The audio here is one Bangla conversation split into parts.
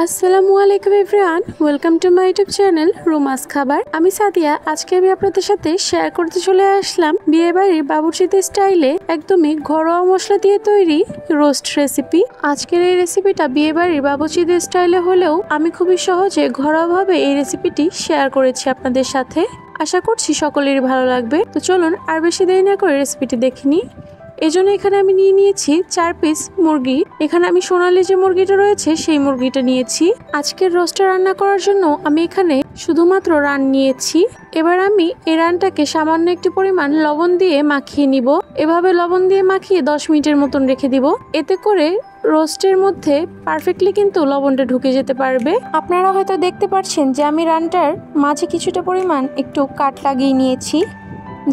আসসালামু আলাইকুম everyone, welcome to my YouTube channel Rumas খাবার। আমি সাদিয়া। আজকে আমি আপনাদের সাথে শেয়ার করতে চলে আসলাম বিয়েবাড়ির বাবুর্চিতে স্টাইলে একদমই ঘরোয়া মশলা দিয়ে তৈরি রোস্ট রেসিপি। আজকের এই রেসিপিটা বিয়েবাড়ির বাবুর্চিতে স্টাইলে হলেও আমি খুবই সহজে ঘরোয়াভাবে এই রেসিপিটি শেয়ার করেছি আপনাদের সাথে। আশা করছি সকলেরই ভালো লাগবে। তো চলুন আর বেশি দেরি না করে রেসিপিটি দেখে নিই। এজন্য এখানে আমি নিয়ে নিয়েছি 4 পিস মুরগি। এখানে আমি সোনালী যে মুরগিটা রয়েছে সেই মুরগিটা নিয়েছি। আজকের রোস্টটা রান্না করার জন্য আমি এখানে শুধুমাত্র রান নিয়েছি। এবার আমি এই রানটাকে সামান্য একটু পরিমাণ লবণ দিয়ে মাখিয়ে নিব। এভাবে লবণ দিয়ে মাখিয়ে 10 মিনিটের মতন রেখে দিব। এতে করে রোস্টের মধ্যে পারফেক্টলি কিন্তু লবণটা ঢুকে যেতে পারবে। আপনারা হয়তো দেখতে পাচ্ছেন যে আমি রানটার মাঝে কিছুটা পরিমাণ একটু কাট লাগিয়ে নিয়েছি,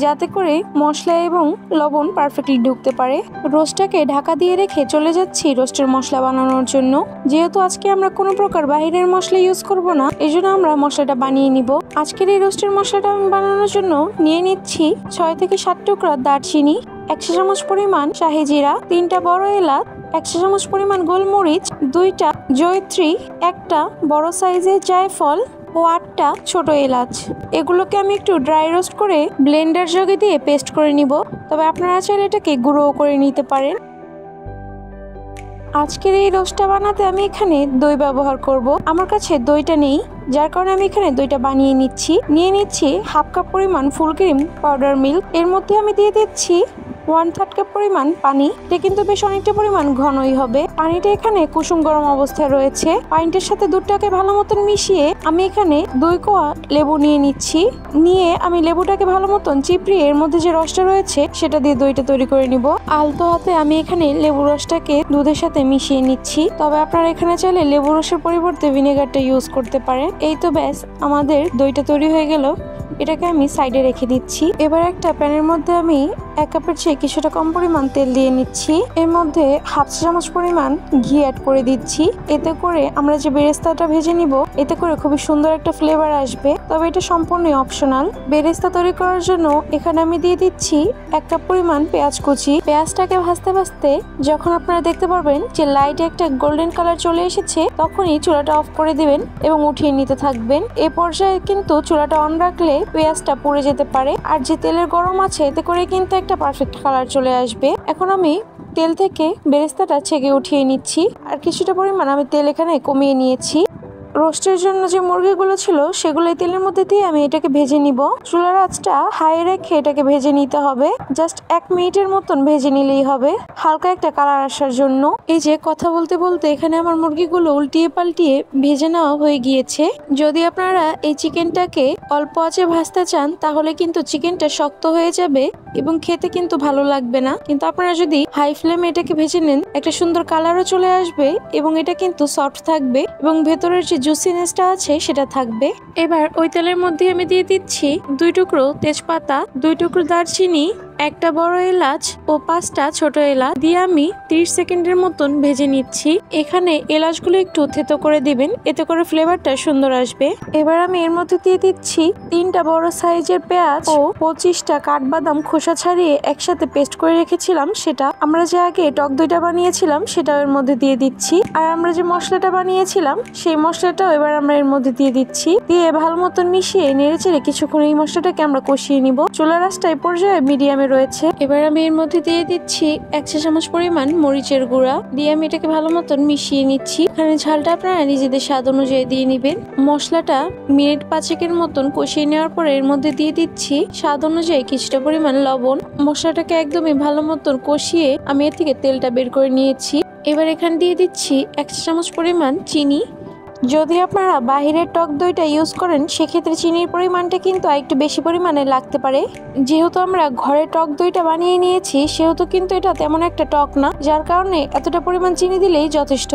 যাতে করে মশলা এবং লবণ পারফেক্টলি ঢুকতে পারে। রোস্টটাকে ঢাকা দিয়ে রেখে চলে যাচ্ছি রোস্টের মশলা বানানোর জন্য। যেহেতু আজকে আমরা কোনো প্রকার বাইরের মশলা ইউজ করব না, এই জন্য আমরা মশলাটা বানিয়ে নিব। আজকের এই রোস্টের মশলাটা আমি বানানোর জন্য নিয়ে নিচ্ছি 6 থেকে 7 টুকরা দারচিনি, 1 চা চামচ পরিমাণ শাহি জিরা, 3টা বড় এলাচ, 1 চা চামচ পরিমাণ গোলমরিচ, 2টা জয়ত্রী, 1টা বড় সাইজের জায়ফল ও 8টা ছোট এলাচ। এগুলোকে আমি একটু ড্রাই রোস্ট করে ব্লেন্ডার জগে দিয়ে পেস্ট করে নিব। তবে আপনারা চাইলে এটাকে গুঁড়োও করে নিতে পারেন। আজকের এই রোস্টটা বানাতে আমি এখানে দই ব্যবহার করব। আমার কাছে দইটা নেই, যার কারণে আমি এখানে দইটা বানিয়ে নিচ্ছি। নিয়ে নিচ্ছি 1/2 কাপ পরিমাণ ফুল ক্রিম পাউডার মিল্ক। এর মধ্যে আমি দিয়ে দিচ্ছি 1/3 কাপ পরিমাণ পানি। এটা কিন্তু বেশ অনেকটা পরিমাণ ঘনই হবে। পানিটা এখানে কুসুম গরম অবস্থায় রয়েছে। পানিটার সাথে দুধটাকে ভালো মতন মিশিয়ে আমি এখানে 2 কোয়া লেবু নিয়ে নিচ্ছি। নিয়ে আমি লেবুটাকে ভালো মতন চিপড়িয়ে এর মধ্যে যে রসটা রয়েছে সেটা দিয়ে দইটা তৈরি করে নিব। আলতো হাতে আমি এখানে লেবু রসটাকে দুধের সাথে মিশিয়ে নিচ্ছি। তবে আপনারা এখানে চাইলে লেবু রসের পরিবর্তে ভিনেগারটা ইউজ করতে পারেন। এই তো ব্যাস, আমাদের দইটা তৈরি হয়ে গেল। এটাকে আমি সাইডে রেখে দিচ্ছি। এবার একটা প্যানের মধ্যে আমি 1 কাপের চেয়ে কিছুটা কম পরিমাণ তেল দিয়ে নিচ্ছি। এর মধ্যে 1/2 চা চামচ পরিমাণ ঘি অ্যাড করে দিচ্ছি। এতে করে আমরা যে বেরেস্তাটা ভেজে নিব, এতে করে খুবই সুন্দর একটা ফ্লেভার আসবে। তবে এটা সম্পূর্ণই অপশনাল। বেরেস্তা তৈরি করার জন্য এখানে আমি দিয়ে দিচ্ছি 1 কাপ পরিমাণ পেঁয়াজ কুচি। পেঁয়াজটাকে ভাজতে ভাজতে যখন আপনারা দেখতে পারবেন যে লাইটে একটা গোল্ডেন কালার চলে এসেছে, তখনই চুলাটা অফ করে দিবেন এবং উঠিয়ে নিতে থাকবেন। এ পর্যায়ে কিন্তু চুলাটা অন রাখলে পেঁয়াজটা পুড়ে যেতে পারে। আর যে তেলের গরম আছে, এতে করে কিন্তু একটা পারফেক্ট কালার চলে আসবে। এখন আমি তেল থেকে বেরেস্তাটা ছেঁকে উঠিয়ে নিচ্ছি। আর কিছুটা পরিমাণ আমি তেল এখানে কমিয়ে নিয়েছি। রোস্টের জন্য যে মুরগিগুলো ছিল সেগুলো এই তেলের মধ্যে দিয়ে আমি এটাকে ভেজে নিব। চুলার আঁচটা হাই রেখে এটাকে ভেজে নিতে হবে। জাস্ট 1 মিনিটের মতন ভেজে নিলেই হবে, হালকা একটা কালার আসার জন্য। এই যে কথা বলতে বলতে এখানে আমার মুরগিগুলো উল্টিয়ে পাল্টিয়ে ভেজে নেওয়া হয়ে গিয়েছে। যদি আপনারা এই চিকেনটাকে অল্প আঁচে ভাজতে চান, তাহলে কিন্তু চিকেনটা শক্ত হয়ে যাবে এবং খেতে কিন্তু ভালো লাগবে না। কিন্তু আপনারা যদি হাই ফ্লেমে এটাকে ভেজে নেন, একটা সুন্দর কালারও চলে আসবে এবং এটা কিন্তু সফট থাকবে এবং ভেতরের যে জুসিনেসটা আছে সেটা থাকবে। এবার ওই তেলের মধ্যে আমি দিয়ে দিচ্ছি 2 টুকরো তেজপাতা, 2 টুকরো দারচিনি, 1টা বড় এলাচ ও 5টা ছোট এলাচ দিয়ে আমি 30 সেকেন্ডের মতন ভেজে নিচ্ছি। এখানে এলাচগুলো একটু থেতো করে দিবেন, এতে করে ফ্লেভারটা সুন্দর আসবে। এবার আমি এর মধ্যে দিয়ে দিচ্ছি 3টা বড় সাইজের পেঁয়াজ ও 25টা কাঠবাদাম খোসা ছাড়িয়ে একসাথে পেস্ট করে রেখেছিলাম। সেটা আমরা যে আগে টক দইটা বানিয়েছিলাম সেটাও এর মধ্যে দিয়ে দিচ্ছি। আর আমরা যে মশলাটা বানিয়েছিলাম সেই মশলাটাও এবার আমরা এর মধ্যে দিয়ে দিচ্ছি। দিয়ে ভালো মতন মিশিয়ে নেড়েচেড়ে কিছুক্ষণ এই মশলাটাকে আমরা কষিয়ে নিব। চুলার আঁচটা এই পর্যায়ে মিডিয়ামে রয়েছে। এবার আমি এর মধ্যে দিয়ে দিচ্ছি 1 চা চামচ পরিমাণ মরিচের গুঁড়া। দিয়ে আমি এটাকে ভালো মতন মিশিয়ে নিচ্ছি। এখানে ঝালটা আপনারা নিজেদের স্বাদ অনুযায়ী দিয়ে নিবেন। মশলাটা মিনিট 5 মতন কষিয়ে নেওয়ার পরে এর মধ্যে দিয়ে দিচ্ছি স্বাদ অনুযায়ী কিছুটা পরিমাণ লবণ। মশলাটাকে একদমই ভালো মতন কষিয়ে আমি এর থেকে তেলটা বের করে নিয়েছি। এবার এখানে দিয়ে দিচ্ছি 1 চা চামচ পরিমাণ চিনি। যদি আপনারা বাহিরের টক দইটা ইউজ করেন, সেক্ষেত্রে চিনির পরিমাণটা কিন্তু একটু বেশি পরিমাণে লাগতে পারে। যেহেতু আমরা ঘরে টক দইটা বানিয়ে নিয়েছি, সেহেতু কিন্তু এটা তেমন একটা টক না, যার কারণে এতটা পরিমাণ চিনি দিলেই যথেষ্ট।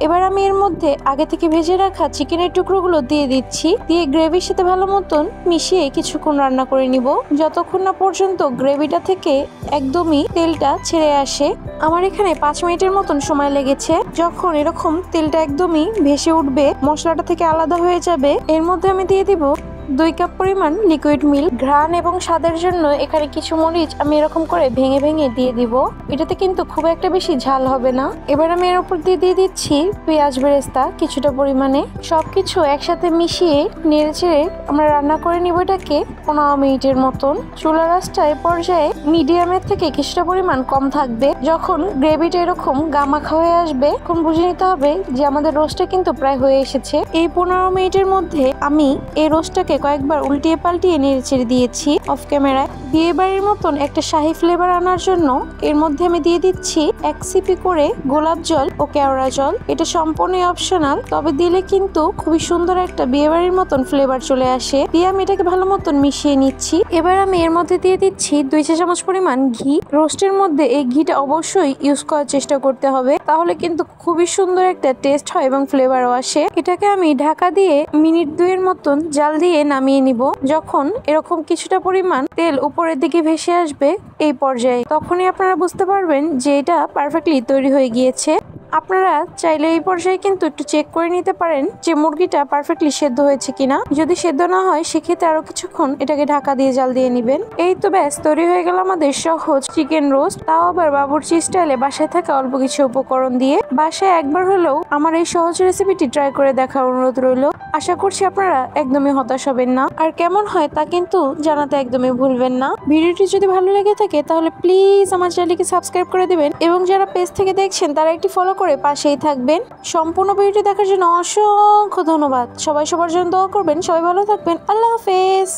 এবার আমি এর মধ্যে আগে থেকে ভেজে রাখা চিকেনের টুকরোগুলো দিয়ে দিচ্ছি। দিয়ে গ্রেভির সাথে ভালো মতন মিশিয়ে কিছুক্ষণ রান্না করে নিব, যতক্ষণ না পর্যন্ত গ্রেভিটা থেকে একদমই তেলটা ছেড়ে আসে। আমার এখানে 5 মিনিটের মতন সময় লেগেছে। যখন এরকম তেলটা একদমই ভেসে উঠবে, মশলাটা থেকে আলাদা হয়ে যাবে, এর মধ্যে আমি দিয়ে দিব 2 কাপ পরিমাণ লিকুইড মিল্ক। ঘ্রাণ এবং স্বাদের জন্য এখানে কিছু মরিচ আমি এরকম করে ভেঙে ভেঙে দিয়ে দিব। এটাতে কিন্তু খুব একটা বেশি ঝাল হবে না। এবার আমি এর উপর দিয়ে দিচ্ছি পেঁয়াজ বেরেস্তা কিছুটা পরিমাণে। সবকিছু একসাথে মিশিয়ে নেড়ে চেড়ে আমরা রান্না করে নিব এটাকে 15 মিনিটের মতন। চুলার আঁচটা এ পর্যায়ে মিডিয়ামের থেকে কিছুটা পরিমাণ কম থাকবে। যখন গ্রেভিটা এরকম গামাখা হয়ে আসবে তখন বুঝে নিতে হবে যে আমাদের রোস্টটা কিন্তু প্রায় হয়ে এসেছে। এই 15 মিনিটের মধ্যে আমি এই রোস্টটাকে কয়েকবার উল্টিয়ে পাল্টিয়ে নেড়ে চেড়ে দিয়েছি অফ ক্যামেরায়। বিয়ে বাড়ির মতন একটা শাহী ফ্লেভার আনার জন্য এর মধ্যে আমি দিয়ে দিচ্ছি 1 সিপি করে গোলাপ জল ও কেওড়া জল। এটা সম্পূর্ণ অপশনাল, তবে দিলে কিন্তু খুবই সুন্দর একটা বিয়ে বাড়ির মতন ফ্লেভার চলে আসে। দিয়ে আমি এটাকে ভালো মতন মিশিয়ে নিচ্ছি। এবার আমি এর মধ্যে দিয়ে দিচ্ছি 2 চা চামচ পরিমাণ ঘি। রোস্টের মধ্যে এই ঘিটা অবশ্যই ইউজ করার চেষ্টা করতে হবে, তাহলে কিন্তু খুবই সুন্দর একটা টেস্ট হয় এবং ফ্লেভারও আসে। এটাকে আমি ঢাকা দিয়ে মিনিট 2 এর মতন জাল দিয়ে নামিয়ে নিব। যখন এরকম কিছুটা পরিমাণ তেল উপরের দিকে ভেসে আসবে এই পর্যায়ে, তখনই আপনারা বুঝতে পারবেন যে এটা পারফেক্টলি তৈরি হয়ে গিয়েছে। আপনারা চাইলে এই পর্যায়ে কিন্তু একটু চেক করে নিতে পারেন যে মুরগিটা পারফেক্টলি সেদ্ধ হয়েছে কিনা। যদি সেদ্ধ না হয় সেক্ষেত্রে আরো কিছুক্ষণ এটাকে ঢাকা দিয়ে জাল দিয়ে নেবেন। এই তো ব্যাস তৈরি হয়ে গেল আমাদের সহজ চিকেন রোস্ট, তাও আবার বাবুর্চি স্টাইলে বাসায় থাকা অল্প কিছু উপকরণ দিয়ে। বাসায় একবার হলেও আমার এই সহজ রেসিপিটি ট্রাই করে দেখার অনুরোধ রইল। আশা করছি আপনারা একদমই হতাশ হবেন না, আর কেমন হয় তা কিন্তু জানাতে একদমই ভুলবেন না। ভিডিওটি যদি ভালো লেগে থাকে তাহলে প্লিজ আমার চ্যানেলকে সাবস্ক্রাইব করে দিবেন, এবং যারা পেজ থেকে দেখছেন তারা একটি ফলো করে পাশেই থাকবেন। সম্পূর্ণ ভিডিওটি দেখার জন্য অসংখ্য ধন্যবাদ। সবাই সবার জন্য দোয়া করবেন। সবাই ভালো থাকবেন। আল্লাহ হাফেজ।